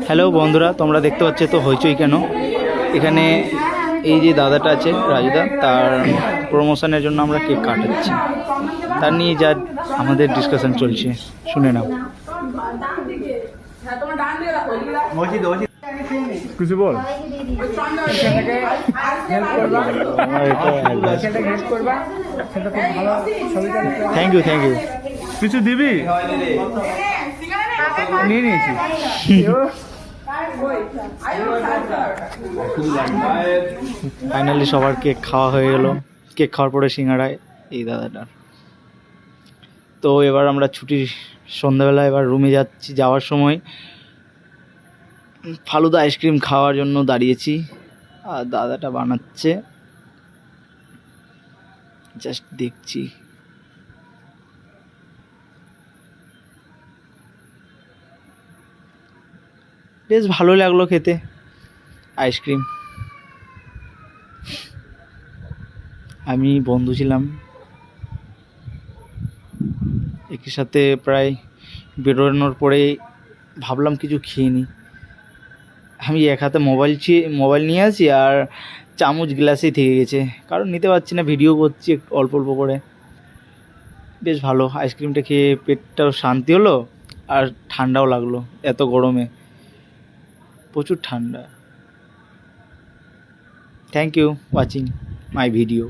Hello বন্ধুরা, তোমরা দেখতে পাচ্ছ তো হইচই কেন। এখানে এই যে দাদাটা আছে রাজুদা, তার প্রমোশনের জন্য আমরা কেক কাটাচ্ছি। তার নিয়ে যা আমাদের ডিসকাশন চলছে শুনে নাও। কিছু বল। Thank you thank you. কিছু দিবি? নিয়ে নিয়েছি। ফাইনালি সবার কেক খাওয়া হয়ে গেল। কেক খাওয়ার পরে সিঙ্গাড়ায় এই দাদাটার। তো এবার আমরা ছুটির সন্ধ্যাবেলা এবার রুমে যাচ্ছি। যাওয়ার সময় ফালুদা আইসক্রিম খাওয়ার জন্য দাঁড়িয়েছি, আর দাদাটা বানাচ্ছে, জাস্ট দেখছি। বেশ ভালো লাগলো খেতে আইসক্রিম। আমি বন্ধু ছিলাম, একই সাথে প্রায় বেরোনোর পরে ভাবলাম কিছু খেয়ে নিই। আমি এক হাতে মোবাইল নিয়ে আসি, আর চামচ গ্লাসেই থেকে গেছে, কারণ নিতে পারছি না, ভিডিও করছি অল্প অল্প করে। বেশ ভালো আইসক্রিমটা খেয়ে, পেটটাও শান্তি হলো আর ঠান্ডাও লাগলো। এত গরমে প্রচুর ঠান্ডা। Thank you watching my video.